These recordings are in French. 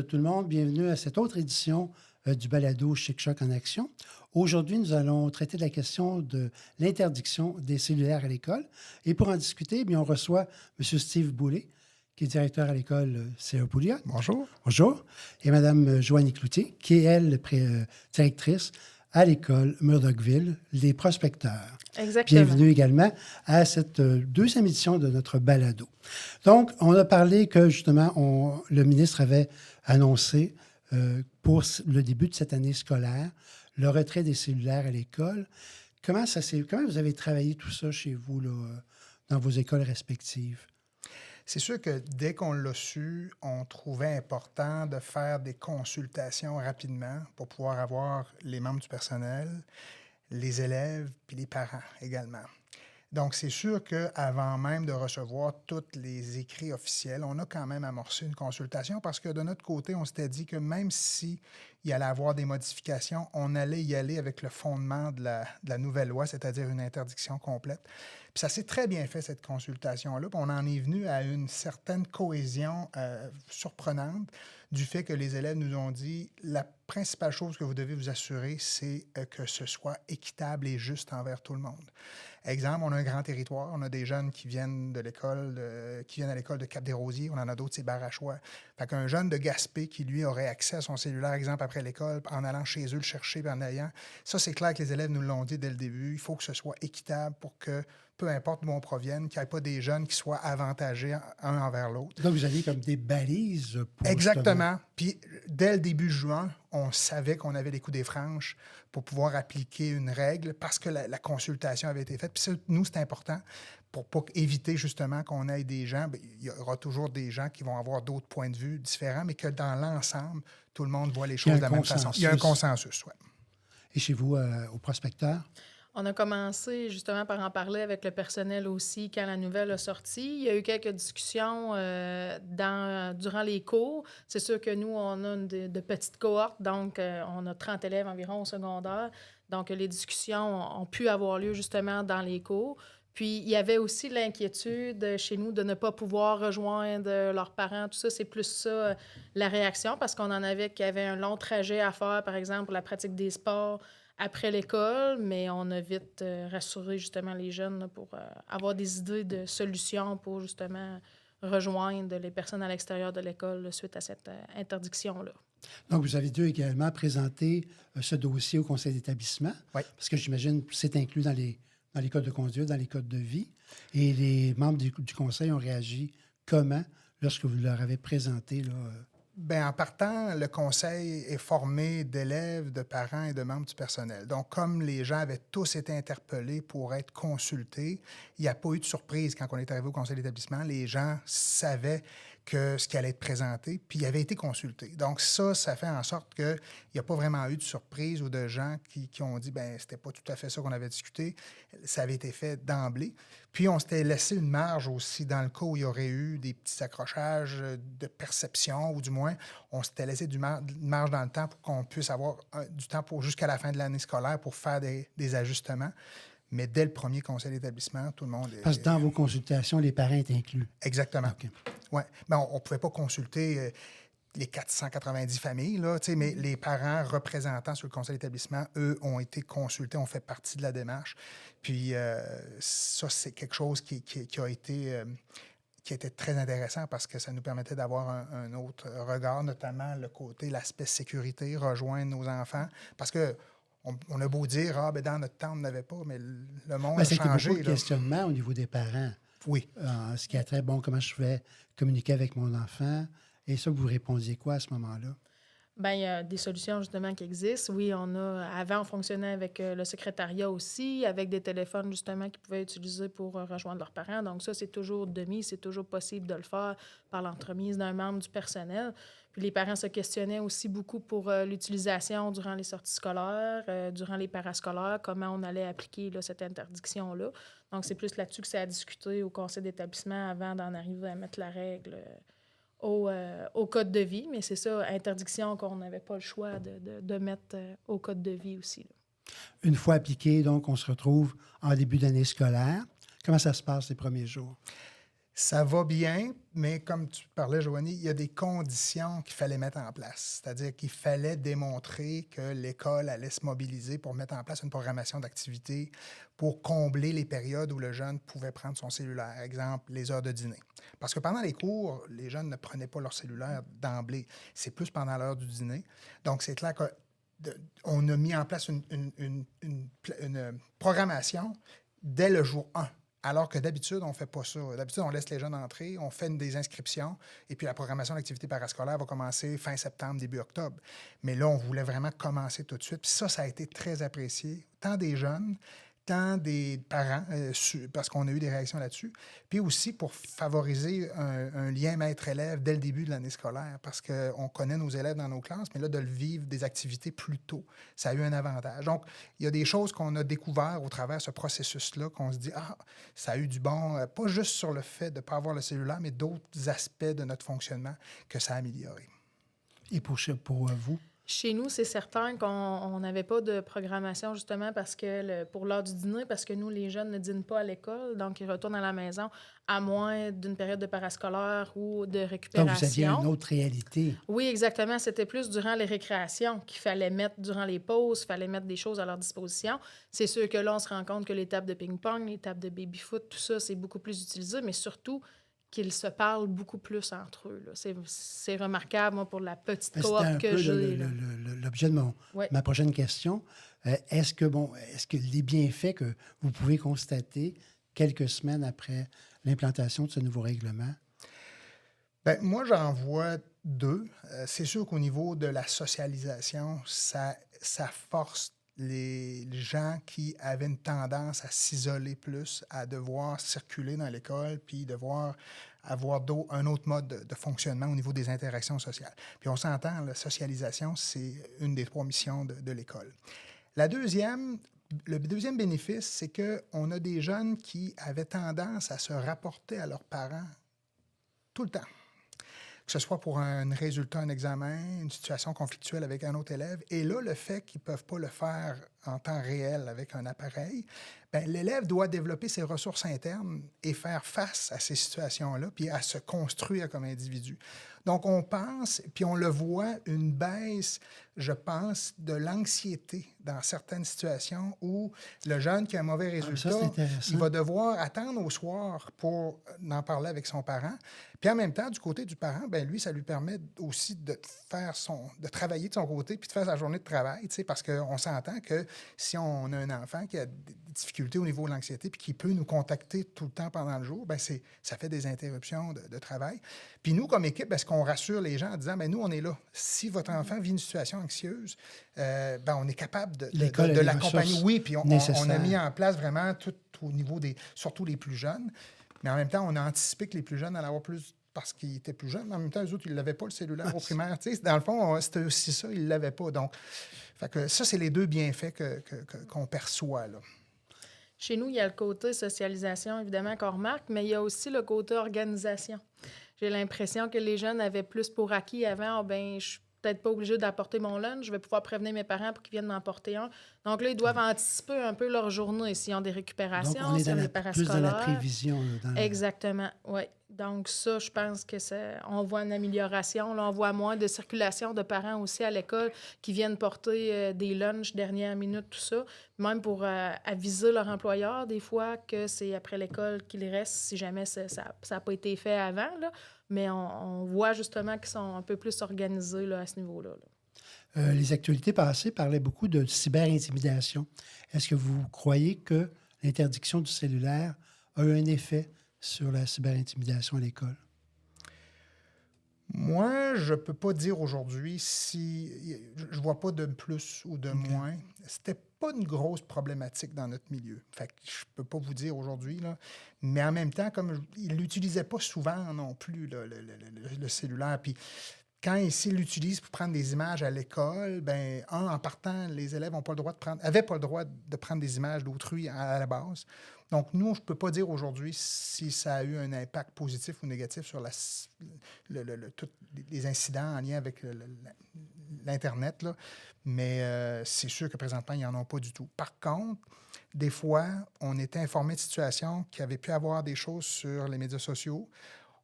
tout le monde. Bienvenue à cette autre édition du balado Chic Choc en action. Aujourd'hui, nous allons traiter de la question de l'interdiction des cellulaires à l'école. Et pour en discuter, bien, on reçoit M. Steve Boulay, qui est directeur à l'école C.A. Pouliot. Bonjour. Bonjour. Et Mme Joanie Cloutier, qui est, elle, directrice à l'école Murdochville, les prospecteurs. Exactement. Bienvenue également à cette deuxième édition de notre balado. Donc, on a parlé que, justement, le ministre avait annoncé pour le début de cette année scolaire le retrait des cellulaires à l'école. Comment vous avez travaillé tout ça chez vous, là, dans vos écoles respectives? C'est sûr que dès qu'on l'a su, on trouvait important de faire des consultations rapidement pour pouvoir avoir les membres du personnel, les élèves puis les parents également. Donc, c'est sûr qu'avant même de recevoir tous les écrits officiels, on a quand même amorcé une consultation parce que de notre côté, on s'était dit que même s'il y allait avoir des modifications, on allait y aller avec le fondement de la nouvelle loi, c'est-à-dire une interdiction complète. Puis ça s'est très bien fait, cette consultation-là. Puis on en est venu à une certaine cohésion surprenante du fait que les élèves nous ont dit la principale chose que vous devez vous assurer, c'est que ce soit équitable et juste envers tout le monde. Exemple, on a un grand territoire, on a des jeunes qui viennent de l'école, qui viennent à l'école de Cap-des-Rosiers, on en a d'autres, c'est Barachois. Fait qu'un jeune de Gaspé qui, lui, aurait accès à son cellulaire, exemple, après l'école, en allant chez eux le chercher, puis en ayant, ça, c'est clair que les élèves nous l'ont dit dès le début, il faut que ce soit équitable pour que, peu importe d'où on provienne, qu'il n'y ait pas des jeunes qui soient avantagés un envers l'autre. Donc, vous aviez comme des balises pour... Exactement. Puis, dès le début juin, on savait qu'on avait les coups des franches pour pouvoir appliquer une règle parce que la consultation avait été faite. Puis ça, nous, c'est important pour pas éviter justement qu'on ait des gens, bien, il y aura toujours des gens qui vont avoir d'autres points de vue différents, mais que dans l'ensemble, tout le monde voit les choses de la même façon. Il y a un consensus, oui. Et chez vous, au prospecteur? On a commencé justement par en parler avec le personnel aussi quand la nouvelle a sorti. Il y a eu quelques discussions durant les cours. C'est sûr que nous, on a de petites cohortes, donc on a 30 élèves environ au secondaire. Donc, les discussions ont pu avoir lieu justement dans les cours. Puis, il y avait aussi l'inquiétude chez nous de ne pas pouvoir rejoindre leurs parents. Tout ça, c'est plus ça, la réaction, parce qu'on en avait qui avaient un long trajet à faire, par exemple, pour la pratique des sports après l'école, mais on a vite rassuré justement les jeunes là, pour avoir des idées de solutions pour justement rejoindre les personnes à l'extérieur de l'école là, suite à cette interdiction-là. Donc, vous avez dû également présenter ce dossier au conseil d'établissement, oui. Parce que j'imagine que c'est inclus dans les codes de conduite, dans les codes de vie. Et les membres du conseil ont réagi comment lorsque vous leur avez présenté là, Bien, en partant, le conseil est formé d'élèves, de parents et de membres du personnel. Donc, comme les gens avaient tous été interpellés pour être consultés, il n'y a pas eu de surprise quand on est arrivé au conseil d'établissement. Les gens savaient que ce qui allait être présenté, puis ils avaient été consultés. Donc, ça fait en sorte qu'il n'y a pas vraiment eu de surprise ou de gens qui ont dit « bien, c'était pas tout à fait ça qu'on avait discuté ». Ça avait été fait d'emblée. Puis, on s'était laissé une marge aussi dans le cas où il y aurait eu des petits accrochages de perception, ou du moins, on s'était laissé une marge dans le temps pour qu'on puisse avoir du temps jusqu'à la fin de l'année scolaire pour faire des ajustements. Mais dès le premier conseil d'établissement, tout le monde... Parce que dans vos consultations, les parents étaient inclus. Exactement. Okay. Oui. Ben, on ne pouvait pas consulter les 490 familles, là, mais les parents représentants sur le conseil d'établissement, eux, ont été consultés, ont fait partie de la démarche. Puis ça, c'est quelque chose qui a été... qui était très intéressant parce que ça nous permettait d'avoir un autre regard, notamment l'aspect sécurité, rejoindre nos enfants. Parce que on a beau dire, ben dans notre temps, on n'avait pas, mais le monde a changé. C'était beaucoup de questionnements au niveau des parents. Oui. Ce qui est très bon, comment je vais communiquer avec mon enfant. Et ça, vous répondiez quoi à ce moment-là? Bien, il y a des solutions justement qui existent. Oui, avant, on fonctionnait avec le secrétariat aussi, avec des téléphones justement qu'ils pouvaient utiliser pour rejoindre leurs parents. Donc ça, c'est toujours c'est toujours possible de le faire par l'entremise d'un membre du personnel. Puis les parents se questionnaient aussi beaucoup pour l'utilisation durant les sorties scolaires, durant les parascolaires, comment on allait appliquer là, cette interdiction-là. Donc c'est plus là-dessus que ça a discuté au conseil d'établissement avant d'en arriver à mettre la règle au code de vie, mais c'est ça, interdiction qu'on n'avait pas le choix de mettre au code de vie aussi. Là. Une fois appliqué, donc, on se retrouve en début d'année scolaire. Comment ça se passe les premiers jours? Ça va bien, mais comme tu parlais, Joanie, il y a des conditions qu'il fallait mettre en place. C'est-à-dire qu'il fallait démontrer que l'école allait se mobiliser pour mettre en place une programmation d'activités pour combler les périodes où le jeune pouvait prendre son cellulaire. Exemple, les heures de dîner. Parce que pendant les cours, les jeunes ne prenaient pas leur cellulaire d'emblée. C'est plus pendant l'heure du dîner. Donc, c'est clair qu'on a mis en place une programmation dès le jour 1. Alors que d'habitude, on ne fait pas ça. D'habitude, on laisse les jeunes entrer, on fait des inscriptions, et puis la programmation d'activité parascolaire va commencer fin septembre, début octobre. Mais là, on voulait vraiment commencer tout de suite. Puis ça a été très apprécié, tant des jeunes, tant des parents, parce qu'on a eu des réactions là-dessus, puis aussi pour favoriser un lien maître-élève dès le début de l'année scolaire, parce qu'on connaît nos élèves dans nos classes, mais là, de le vivre des activités plus tôt, ça a eu un avantage. Donc, il y a des choses qu'on a découvertes au travers de ce processus-là, qu'on se dit, ça a eu du bon, pas juste sur le fait de ne pas avoir le cellulaire, mais d'autres aspects de notre fonctionnement que ça a amélioré. Et pour vous? Chez nous, c'est certain qu'on n'avait pas de programmation, justement, parce que pour l'heure du dîner, parce que nous, les jeunes ne dînent pas à l'école, donc ils retournent à la maison, à moins d'une période de parascolaire ou de récupération. Donc, vous aviez une autre réalité. Oui, exactement. C'était plus durant les récréations qu'il fallait mettre, durant les pauses, il fallait mettre des choses à leur disposition. C'est sûr que là, on se rend compte que les tables de ping-pong, les tables de baby-foot, tout ça, c'est beaucoup plus utilisé, mais surtout qu'ils se parlent beaucoup plus entre eux. Là. C'est remarquable, moi, pour la petite cohorte que j'ai. L'objet de ma prochaine question. Est-ce que les bienfaits que vous pouvez constater quelques semaines après l'implantation de ce nouveau règlement? Bien, moi, j'en vois deux. C'est sûr qu'au niveau de la socialisation, ça force les gens qui avaient une tendance à s'isoler plus, à devoir circuler dans l'école, puis devoir avoir un autre mode de fonctionnement au niveau des interactions sociales. Puis on s'entend, la socialisation, c'est une des 3 missions de l'école. Le deuxième bénéfice, c'est qu'on a des jeunes qui avaient tendance à se rapporter à leurs parents tout le temps. Que ce soit pour un résultat, un examen, une situation conflictuelle avec un autre élève. Et là, le fait qu'ils ne peuvent pas le faire en temps réel avec un appareil, bien, l'élève doit développer ses ressources internes et faire face à ces situations-là, puis à se construire comme individu. Donc, on pense, puis on le voit, une baisse, je pense, de l'anxiété dans certaines situations où le jeune qui a un mauvais résultat, il va devoir attendre au soir pour en parler avec son parent. Puis en même temps, du côté du parent, bien, lui, ça lui permet aussi de travailler de son côté puis de faire sa journée de travail, parce qu'on s'entend que si on a un enfant qui a des difficultés au niveau de l'anxiété puis qui peut nous contacter tout le temps pendant le jour, bien, ça fait des interruptions de travail. Puis nous, comme équipe, est-ce qu'on rassure les gens en disant, bien, nous, on est là. Si votre enfant vit une situation anxieuse, bien, on est capable de l'accompagner. Oui, puis on a mis en place vraiment tout au niveau surtout les plus jeunes. Mais en même temps, on a anticipé que les plus jeunes allaient avoir plus parce qu'ils étaient plus jeunes. Mais en même temps, eux autres, ils n'avaient pas le cellulaire au primaire. Dans le fond, c'était aussi ça, ils ne l'avaient pas. Donc, ça, c'est les deux bienfaits qu'on perçoit, là. Chez nous, il y a le côté socialisation, évidemment, qu'on remarque, mais il y a aussi le côté organisation. J'ai l'impression que les jeunes avaient plus pour acquis avant. Je suis peut-être pas obligée d'apporter mon lunch, je vais pouvoir prévenir mes parents pour qu'ils viennent m'en porter un. Donc là, ils doivent anticiper un peu leur journée s'ils ont des récupérations, s'ils ont des parascolaires. Plus dans la prévision. Exactement, oui. Donc ça, je pense que on voit une amélioration. Là, on voit moins de circulation de parents aussi à l'école qui viennent porter des lunchs dernière minute, tout ça. Même pour aviser leur employeur, des fois, que c'est après l'école qu'ils restent, si jamais ça n'a pas été fait avant. Là. Mais on voit justement qu'ils sont un peu plus organisés là, à ce niveau-là. Là. Les actualités passées parlaient beaucoup de cyber-intimidation. Est-ce que vous croyez que l'interdiction du cellulaire a eu un effet sur la cyber-intimidation à l'école? Moi, je ne peux pas dire aujourd'hui si... Je ne vois pas de plus ou de moins. C'était pas une grosse problématique dans notre milieu. Fait que je ne peux pas vous dire aujourd'hui, là. Mais en même temps, comme ils ne l'utilisaient pas souvent non plus, là, le cellulaire. Puis quand ils l'utilisent pour prendre des images à l'école, bien, en partant, les élèves n'avaient pas le droit de prendre des images d'autrui à la base. Donc, nous, je ne peux pas dire aujourd'hui si ça a eu un impact positif ou négatif sur tous les incidents en lien avec l'Internet, là. Mais c'est sûr que présentement, ils n'en ont pas du tout. Par contre, Des fois, on était informé de situations qui avaient pu avoir des choses sur les médias sociaux.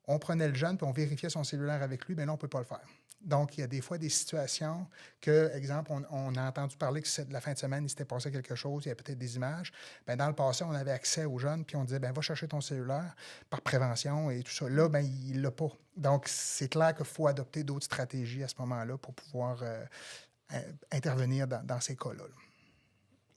On prenait le jeune puis on vérifiait son cellulaire avec lui, mais là, on ne peut pas le faire. Donc, il y a des fois des situations que, exemple, on a entendu parler que la fin de semaine, il s'était passé quelque chose, il y a peut-être des images. Bien, dans le passé, on avait accès aux jeunes, puis on disait, bien, va chercher ton cellulaire par prévention et tout ça. Là, bien, il ne l'a pas. Donc, c'est clair qu'il faut adopter d'autres stratégies à ce moment-là pour pouvoir intervenir dans ces cas-là.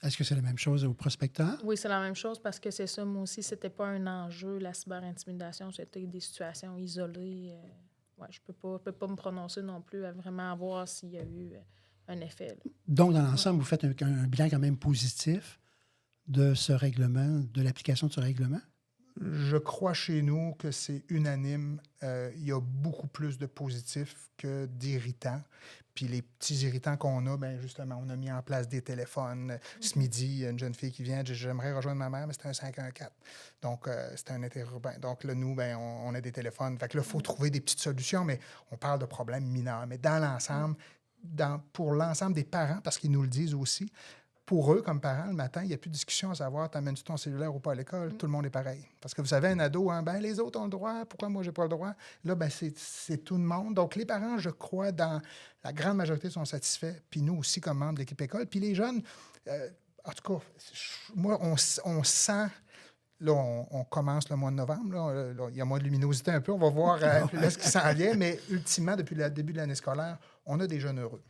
Est-ce que c'est la même chose au prospecteur? Oui, c'est la même chose parce que c'est ça, moi aussi, c'était pas un enjeu, la cyberintimidation, c'était des situations isolées. Ouais, je peux pas me prononcer non plus à vraiment voir s'il y a eu un effet. Là. Donc, dans l'ensemble, vous faites un bilan quand même positif de ce règlement, de l'application de ce règlement? Je crois chez nous que c'est unanime. Il y a beaucoup plus de positifs que d'irritants. Puis les petits irritants qu'on a, bien justement, on a mis en place des téléphones. Ce midi, il y a une jeune fille qui vient, j'aimerais rejoindre ma mère, mais c'est un 514. Donc, c'est un interurbain. Donc là, nous, bien, on a des téléphones. Fait que là, il faut trouver des petites solutions, mais on parle de problèmes mineurs. Mais dans l'ensemble, pour l'ensemble des parents, parce qu'ils nous le disent aussi, pour eux, comme parents, le matin, il n'y a plus de discussion à savoir t'amènes-tu ton cellulaire ou pas à l'école. Tout le monde est pareil. Parce que vous savez, un ado, hein, ben, les autres ont le droit, pourquoi moi, j'ai pas le droit? Là, ben, c'est tout le monde. Donc, les parents, je crois, dans la grande majorité, sont satisfaits. Puis nous aussi, comme membres de l'équipe école. Puis les jeunes, en tout cas, moi, on sent... Là, on commence le mois de novembre. Là, il y a moins de luminosité un peu. On va voir là, ce qui s'en vient. Mais ultimement, depuis le début de l'année scolaire, on a des jeunes heureux.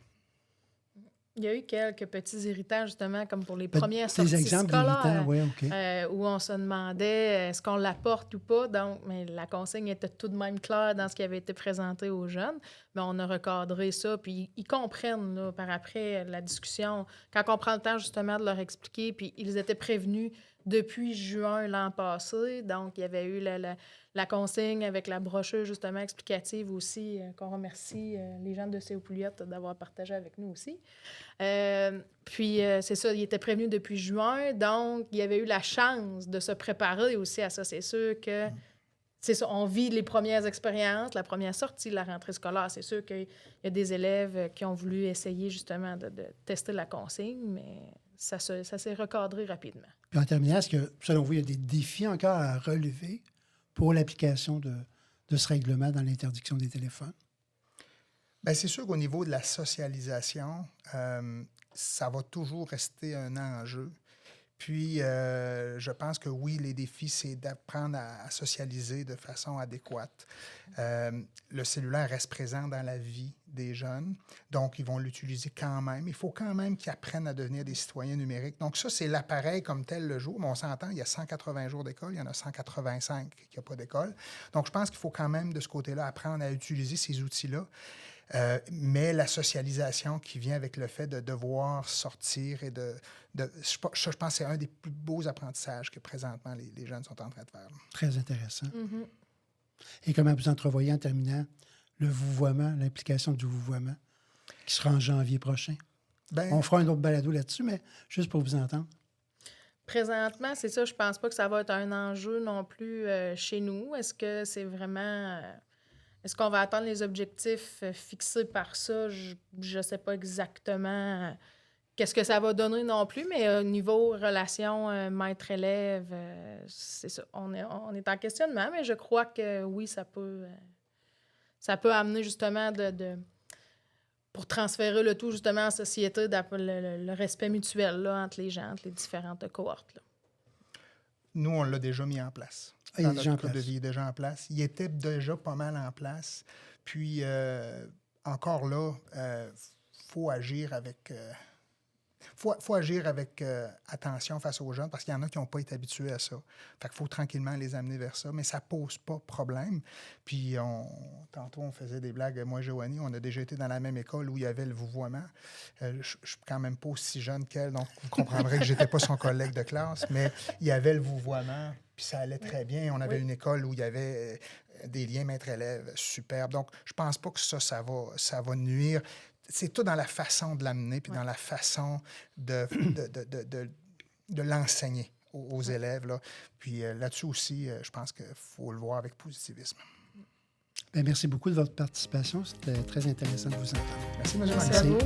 Il y a eu quelques petits irritants, justement, comme pour les premières des sorties exemples scolaires, d'irritants, oui, OK. où on se demandait est-ce qu'on l'apporte ou pas. Donc, mais la consigne était tout de même claire dans ce qui avait été présenté aux jeunes. Mais on a recadré ça, puis ils comprennent là, par après la discussion. Quand on prend le temps, justement, de leur expliquer, puis ils étaient prévenus depuis juin l'an passé. Donc, il y avait eu la consigne avec la brochure, justement, explicative aussi, qu'on remercie les gens de CO Pouliot d'avoir partagé avec nous aussi. Puis, c'est ça, ils étaient prévenus depuis juin. Donc, il y avait eu la chance de se préparer aussi à ça. C'est sûr que, c'est ça, on vit les premières expériences, la première sortie de la rentrée scolaire. C'est sûr qu'il y a des élèves qui ont voulu essayer, justement, de tester la consigne, mais ça s'est recadré rapidement. Puis en terminant, est-ce que, selon vous, il y a des défis encore à relever pour l'application de ce règlement dans l'interdiction des téléphones? Bien, c'est sûr qu'au niveau de la socialisation, ça va toujours rester un enjeu. Puis, je pense que oui, les défis, c'est d'apprendre à socialiser de façon adéquate. Le cellulaire reste présent dans la vie des jeunes, donc ils vont l'utiliser quand même. Il faut quand même qu'ils apprennent à devenir des citoyens numériques. Donc ça, c'est l'appareil comme tel le jour. Mais on s'entend, il y a 180 jours d'école, il y en a 185 qui n'ont pas d'école. Donc je pense qu'il faut quand même, de ce côté-là, apprendre à utiliser ces outils-là. Mais la socialisation qui vient avec le fait de devoir sortir et je pense que c'est un des plus beaux apprentissages que présentement les jeunes sont en train de faire. Très intéressant. Mm-hmm. Et comment vous entrevoyez, en terminant, le vouvoiement, l'implication du vouvoiement, qui sera en janvier prochain? Ben, on fera un autre balado là-dessus, mais juste pour vous entendre. Présentement, c'est ça, je pense pas que ça va être un enjeu non plus chez nous. Est-ce que c'est vraiment... Est-ce qu'on va atteindre les objectifs fixés par ça? Je ne sais pas exactement qu'est-ce que ça va donner non plus, mais au niveau relation maître-élève, c'est ça. On est en questionnement, mais je crois que oui, ça peut amener justement pour transférer le tout justement en société, le respect mutuel là, entre les gens, entre les différentes cohortes. Là. Nous, on l'a déjà mis en place. Dans notre code de vie, il est déjà en place. Il était déjà pas mal en place. Puis, encore là, faut agir avec... faut agir avec attention face aux jeunes parce qu'il y en a qui n'ont pas été habitués à ça. Fait qu'il faut tranquillement les amener vers ça, mais ça ne pose pas problème. Puis, tantôt, on faisait des blagues. Moi et Joanie, on a déjà été dans la même école où il y avait le vouvoiement. Je ne suis quand même pas aussi jeune qu'elle, donc vous comprendrez que je n'étais pas son collègue de classe, mais il y avait le vouvoiement, puis ça allait très bien. On avait une école où il y avait des liens maître-élève superbes. Donc, je ne pense pas que ça va nuire. C'est tout dans la façon de l'amener puis dans la façon de l'enseigner aux élèves. Là. Puis là-dessus aussi, je pense qu'il faut le voir avec positivisme. Bien, merci beaucoup de votre participation. C'était très intéressant de vous entendre. Merci, M. Merci à vous.